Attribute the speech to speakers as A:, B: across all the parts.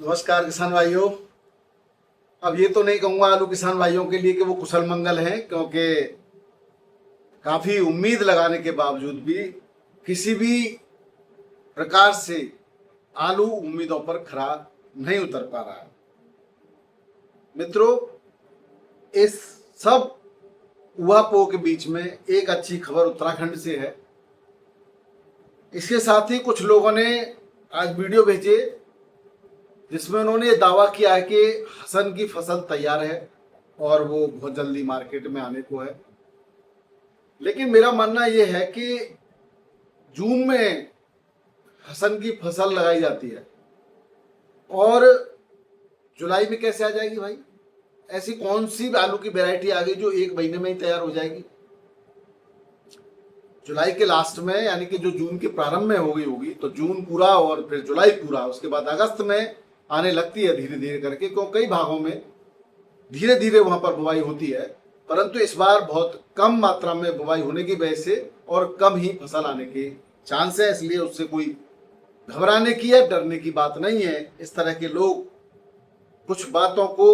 A: नमस्कार किसान भाइयों। अब ये तो नहीं कहूँगा आलू किसान भाइयों के लिए कि वो कुशल मंगल हैं, क्योंकि काफ़ी उम्मीद लगाने के बावजूद भी किसी भी प्रकार से आलू उम्मीदों पर खरा नहीं उतर पा रहा है। मित्रों, इस सब उहापोह के बीच में एक अच्छी खबर उत्तराखंड से है। इसके साथ ही कुछ लोगों ने आज वीडियो भेजे जिसमें उन्होंने ये दावा किया है कि हसन की फसल तैयार है और वो बहुत जल्दी मार्केट में आने को है। लेकिन मेरा मानना ये है कि जून में हसन की फसल लगाई जाती है और जुलाई में कैसे आ जाएगी भाई? ऐसी कौन सी आलू की वैरायटी आ गई जो एक महीने में ही तैयार हो जाएगी? जुलाई के लास्ट में, यानी कि जो जून के प्रारंभ में हो गई होगी, तो जून पूरा और फिर जुलाई पूरा, उसके बाद अगस्त में आने लगती है धीरे धीरे करके, क्योंकि कई भागों में धीरे धीरे वहां पर बुवाई होती है। परंतु इस बार बहुत कम मात्रा में बुवाई होने की वजह से और कम ही फसल आने के चांस है, इसलिए उससे कोई घबराने की या डरने की बात नहीं है। इस तरह के लोग कुछ बातों को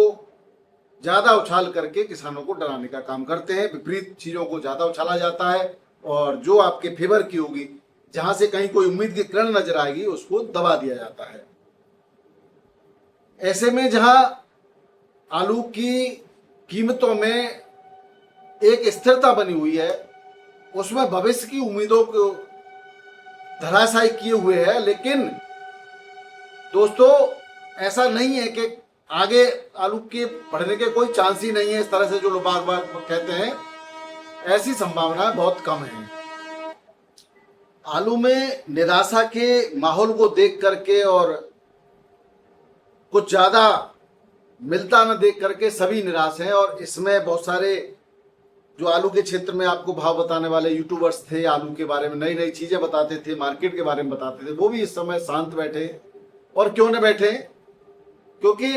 A: ज्यादा उछाल करके किसानों को डराने का काम करते हैं। विपरीत चीजों को ज्यादा उछाला जाता है और जो आपके फेवर की होगी, जहां से कहीं कोई उम्मीद की किरण नजर आएगी, उसको दबा दिया जाता है। ऐसे में जहां आलू की कीमतों में एक स्थिरता बनी हुई है, उसमें भविष्य की उम्मीदों को धराशायी किए हुए है। लेकिन दोस्तों, ऐसा नहीं है कि आगे आलू के बढ़ने के कोई चांस ही नहीं है, इस तरह से जो लोग बार बार कहते हैं, ऐसी संभावना बहुत कम है। आलू में निराशा के माहौल को देख करके और कुछ ज्यादा मिलता न देख करके सभी निराश हैं। और इसमें बहुत सारे जो आलू के क्षेत्र में आपको भाव बताने वाले यूट्यूबर्स थे, आलू के बारे में नई नई चीजें बताते थे, मार्केट के बारे में बताते थे, वो भी इस समय शांत बैठे। और क्यों न बैठे? क्योंकि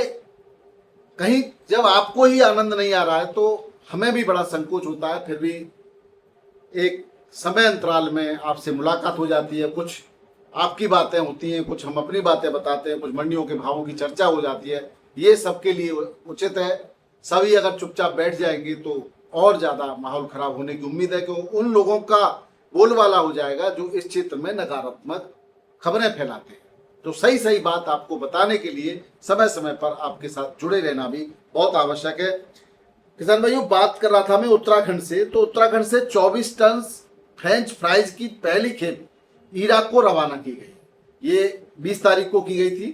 A: कहीं जब आपको ही आनंद नहीं आ रहा है तो हमें भी बड़ा संकोच होता है। फिर भी एक समय अंतराल में आपसे मुलाकात हो जाती है, कुछ आपकी बातें होती हैं, कुछ हम अपनी बातें बताते हैं, कुछ मंडियों के भावों की चर्चा हो जाती है। ये सबके लिए उचित है। सभी अगर चुपचाप बैठ जाएंगे तो और ज्यादा माहौल खराब होने की उम्मीद है कि उन लोगों का बोलबाला हो जाएगा जो इस क्षेत्र में नकारात्मक खबरें फैलाते हैं। तो सही सही बात आपको बताने के लिए समय समय पर आपके साथ जुड़े रहना भी बहुत आवश्यक है। किसान भाइयों, बात कर रहा था मैं उत्तराखंड से, तो उत्तराखंड से 24 टन फ्रेंच फ्राइज की पहली खेप इराक को रवाना की गई। ये 20 तारीख को की गई थी।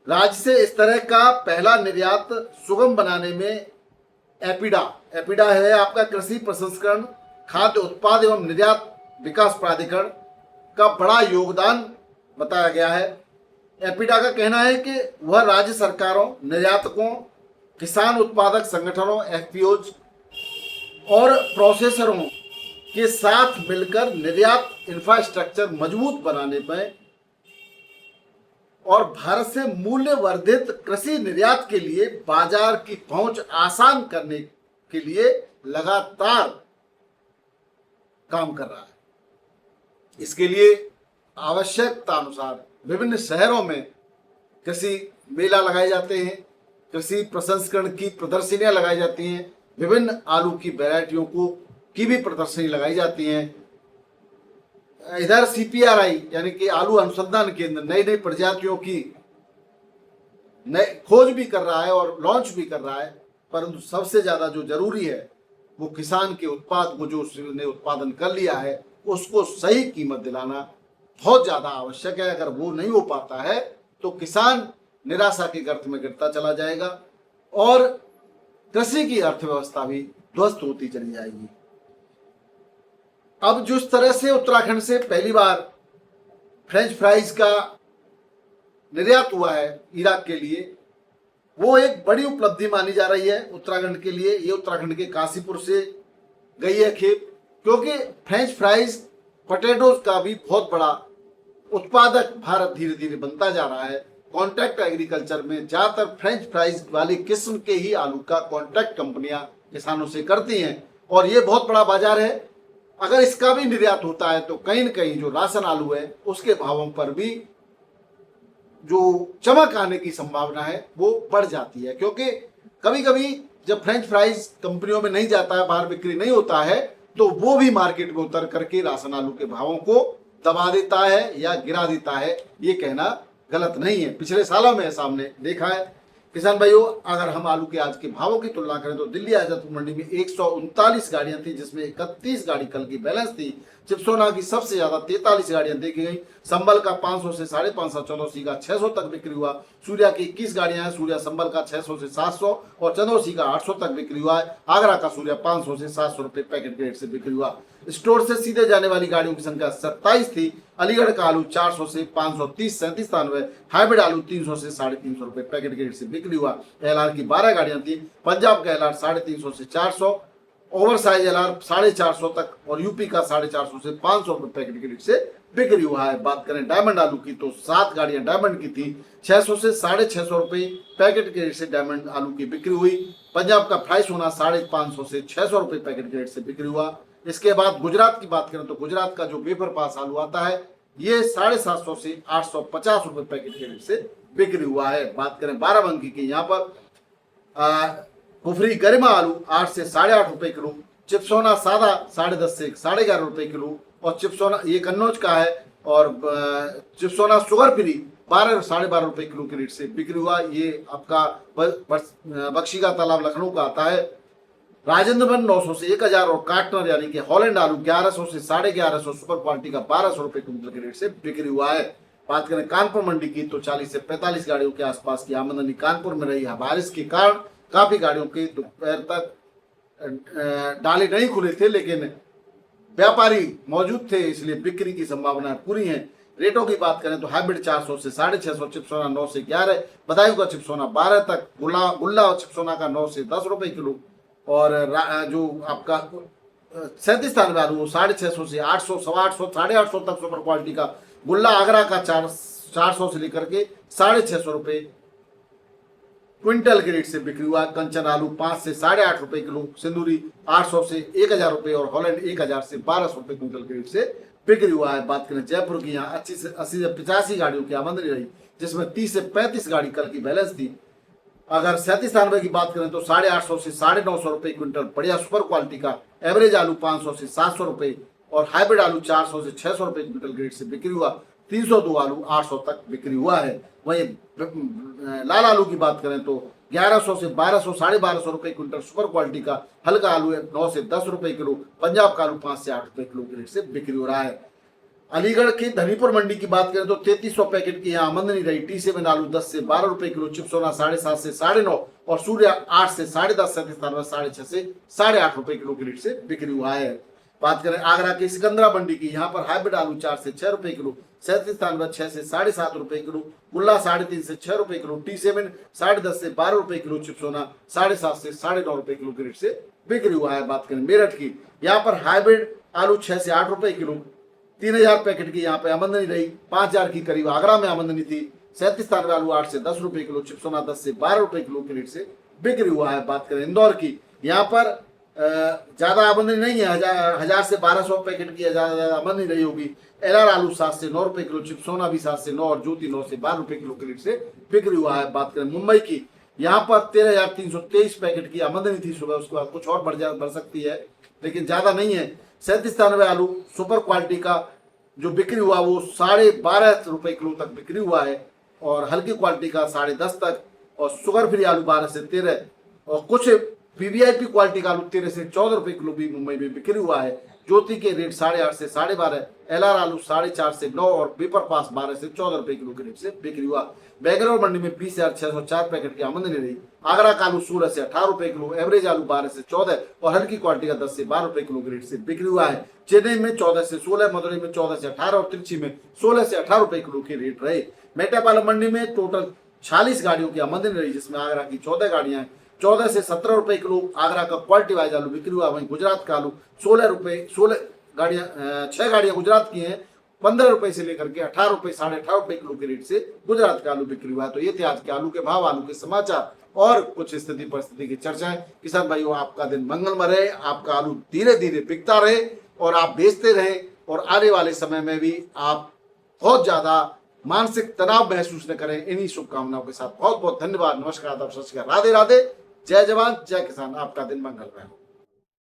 A: राज्य से इस तरह का पहला निर्यात सुगम बनाने में एपिडा है आपका कृषि प्रसंस्करण, खाद्य उत्पाद एवं निर्यात विकास प्राधिकरण का बड़ा योगदान बताया गया है। एपिडा का कहना है कि वह राज्य सरकारों, निर्यातकों, किसान उत्पादक संगठनों, एफपीओज और प्रोसेसरों के साथ मिलकर निर्यात इंफ्रास्ट्रक्चर मजबूत बनाने में और भारत से मूल्य वर्धित कृषि निर्यात के लिए बाजार की पहुंच आसान करने के लिए लगातार काम कर रहा है। इसके लिए आवश्यकता अनुसार विभिन्न शहरों में कृषि मेला लगाए जाते हैं, कृषि प्रसंस्करण की प्रदर्शनियां लगाई जाती हैं, विभिन्न आलू की वैरायटियों की भी प्रदर्शनी लगाई जाती हैं। इधर सीपीआरआई यानी कि आलू अनुसंधान केंद्र नई नई प्रजातियों की खोज भी कर रहा है और लॉन्च भी कर रहा है। परंतु सबसे ज्यादा जो जरूरी है वो किसान के उत्पाद को, जो उसने उत्पादन कर लिया है, उसको सही कीमत दिलाना बहुत ज्यादा आवश्यक है। अगर वो नहीं हो पाता है तो किसान निराशा के गर्त में गिरता चला जाएगा और कृषि की अर्थव्यवस्था भी ध्वस्त होती चली जाएगी। अब जिस तरह से उत्तराखंड से पहली बार फ्रेंच फ्राइज का निर्यात हुआ है इराक के लिए, वो एक बड़ी उपलब्धि मानी जा रही है उत्तराखंड के लिए। ये उत्तराखंड के काशीपुर से गई है खेप, क्योंकि फ्रेंच फ्राइज पोटैटोज का भी बहुत बड़ा उत्पादक भारत धीरे धीरे बनता जा रहा है। कॉन्ट्रैक्ट एग्रीकल्चर में ज्यादातर फ्रेंच फ्राइज वाली किस्म के ही आलू का कॉन्ट्रैक्ट कंपनियां किसानों से करती हैं और ये बहुत बड़ा बाजार है। अगर इसका भी निर्यात होता है तो कहीं न कहीं जो राशन आलू है उसके भावों पर भी जो चमक आने की संभावना है वो बढ़ जाती है, क्योंकि कभी कभी जब फ्रेंच फ्राइज कंपनियों में नहीं जाता है, बाहर बिक्री नहीं होता है, तो वो भी मार्केट में उतर करके राशन आलू के भावों को दबा देता है या गिरा देता है। ये कहना गलत नहीं है, पिछले सालों में ऐसा हमने देखा है। किसान भाइयों, अगर हम आलू के आज के भावों की तुलना करें तो दिल्ली आजादपुर मंडी में 139 गाड़ियां थी, जिसमें 31 गाड़ी कल की बैलेंस थी। चिप्सोना की सबसे ज्यादा 43 गाड़ियां देखी गई। संबल का 500 से 550, चंदौसी का 600 तक बिक्री हुआ। सूर्या की 21 गाड़ियां हैं, सूर्या संबल का 600 से 700 और चंदौसी का 800 तक बिक्री हुआ है। आगरा का सूर्या 500 से 700 रुपए पैकेट के रेट से बिक्री हुआ। स्टोर से सीधे जाने वाली गाड़ियों की संख्या 27 थी। अलीगढ़ का आलू 400 से 530, 37 97। हाइब्रिड आलू 300 से 350 रुपए पैकेट के रेट से बिक्री हुआ। एलआर की 12 गाड़ियां थी। पंजाब का एलआर 350 से 400, ओवर साइज एलआर 450 तक और यूपी का 450 से 500 रुपए पैकेट के रेट से बिक्री हुआ है। बात करें डायमंड आलू की तो 7 गाड़ियां डायमंड की थी। 600 से 650 रुपए पैकेट के रेट से डायमंड आलू की बिक्री हुई। पंजाब का फ्राई सोना 550 से 600 रुपए पैकेट के रेट से बिक्री हुआ। इसके बाद गुजरात की बात करें तो गुजरात का जो वेफर पास आलू आता है ये 750 से 850 रुपए पैकेट के रेट से बिक्री हुआ है। बात करें बाराबंकी की, यहाँ पर कुफरी गरिमा आलू 8 से 8.5 रुपए किलो, चिप्सोना सादा 10.5 से 11.5 रुपए किलो और चिप्सोना ये कन्नौज का है और चिप्सोना शुगर फ्री 12 से 12.5 रुपए किलो के रेट से बिक्री हुआ। ये आपका बख्शी का तालाब लखनऊ का आता है। राजेंद्र वन 900 से 1000 और काटनर यानी कि हॉलैंड आलू 1100 से 1150 सुपर क्वालिटी का 1200 रुपए क्विंटल के रेट से बिक्री हुआ है। बात करें कानपुर मंडी की तो 40 से 45 गाड़ियों के आसपास की आमदनी कानपुर में रही है। बारिश के कारण काफी गाड़ियों के दोपहर तक डाले नहीं खुले थे, लेकिन व्यापारी मौजूद थे, इसलिए बिक्री की संभावना पूरी है। रेटों की बात करें तो हाइब्रिड 400 से 650, चिप्सोना 9 से 11, बदायूं का चिप्सोना 12 तक, गुल्ला और चिप्सोना का 9 से 10 रुपए किलो और जो आपका 37 आलू 650 से 800, 850, 850 तक सुपर क्वालिटी का गुल्ला आगरा का 400 से लेकर के 650 रुपए क्विंटल के रेट से बिक्री हुआ। कंचन आलू 5 से 8.5 रुपए किलो, सिंदूरी 800 से 1000 रुपए और हॉलैंड 1000 से 1200 रुपए क्विंटल के रेट से बिक्री हुआ है। बात करें जयपुर की, यहाँ 80 से 85 गाड़ियों की आमदनी रही, जिसमें 30 से 35 गाड़ी कल की बैलेंस थी। अगर 37 की बात करें तो 850 से 950 रुपए क्विंटल बढ़िया सुपर क्वालिटी का एवरेज आलू 500 से 700 रुपए और हाइब्रिड आलू 400 से 600 रुपए क्विंटल ग्रेड से बिक्री हुआ। 302 आलू 800 तक बिक्री हुआ है। वहीं लाल आलू की बात करें तो 1100 से 1200, 1250 रुपए क्विंटल सुपर क्वालिटी का हल्का आलू 9 से 10 रुपए किलो, पंजाब का आलू 5 से 8 रुपए किलो के रेट से बिक्री हो रहा है। अलीगढ़ की धनीपुर मंडी की बात करें तो 3300 पैकेट की यहाँ आमदनी रही। T7 आलू 10 से 12 रुपए किलो, चिप्सोना 7.5 से 9.5 और सूर्या 8 से 10.5, 37 6.5 से 8.5 रुपए किलो के रेट से बिक्री हुआ है। बात करें आगरा की सिकंदरा मंडी की, यहाँ पर हाइब्रिड आलू 4 से 6 रुपए किलो, 37 6 से 7.5 रुपए किलो, गुल्ला 3.5 से 6 रुपए किलो, T7 10.5 से 12 रुपए किलो, चिप्सोना 7.5 से 9.5 रुपए किलो के रेट से बिक्री हुआ है। बात करें मेरठ की, यहाँ पर हाइब्रिड आलू 6 से 8 रुपए किलो, 3000 पैकेट की यहाँ पे आमदनी रही। 5000 की करीब आगरा में आमदनी थी। 37 आलू 8 से 10 रुपए किलो, चिप्सोना 10 से 12 रुपए किलो के रेट से बिक्री हुआ है। बात करें इंदौर की, यहाँ पर ज्यादा आमदनी नहीं है, 1000 से 1200 पैकेट की ज्यादा आमदनी रही होगी। एलआर आलू 7 से 9 रुपए किलो, चिप्सोना भी 7 से 9 और ज्योति 9 से 12 रुपए किलो के रेट से बिक्री हुआ है। बात करें मुंबई की, यहाँ पर 13,323 पैकेट की आमदनी थी सुबह, उसके बाद कुछ और बढ़ सकती है लेकिन ज्यादा नहीं है। 37 आलू सुपर क्वालिटी का जो बिक्री हुआ वो 12.5 रुपए किलो तक बिक्री हुआ है और हल्की क्वालिटी का 10.5 तक और शुगर फ्री आलू 12 से 13 और कुछ वीवीआईपी क्वालिटी का आलू 13 से 14 रुपए किलो भी मुंबई में बिक्री हुआ है। ज्योति के रेट 8.5 से 12.5, एलआर आलू 4.5 से 9 और पेपर पास 12 से 14 रुपए किलो के रेट से बिक्री हुआ। बेंगलोर मंडी में 20,604 पैकेट की आमदनी रही। आगरा का आलू 16 से 18 रुपए किलो, एवरेज आलू 12 से 14 और हल्की क्वालिटी का 10 से 12 रुपए किलो के रेट से बिक्री हुआ है। चेन्नई में 14 से 16, मदुरई में 14 से 18 और त्रिची में 16 से 18 रुपए किलो के रेट रहे। मेटापालम मंडी में टोटल 46 गाड़ियों की आमदनी रही, जिसमें आगरा की 14 गाड़ियां हैं। 14 से 17 रुपए किलो आगरा का क्वालिटी वाइज आलू बिक्री हुआ। वहीं गुजरात का आलू 16 गाड़ियां 6 गाड़ियां गुजरात की हैं, 15 रुपए से लेकर के 18 रुपए 18.5 रुपए किलो के रेट से गुजरात का आलू बिक्री हुआ। तो ये थे आज के आलू के भाव, आलू के समाचार और कुछ स्थिति परिस्थिति की चर्चाएं। किसान भाइयों, आपका दिन मंगलमय रहे, आपका आलू धीरे धीरे बिकता रहे और आप बेचते रहे और आने वाले समय में भी आप बहुत ज्यादा मानसिक तनाव महसूस न करें। इन्हीं शुभकामनाओं के साथ बहुत बहुत धन्यवाद। नमस्कार, आदाब, सत श्री अकाल, राधे राधे। जय जवान जय किसान। आपका दिन मंगलमय हो।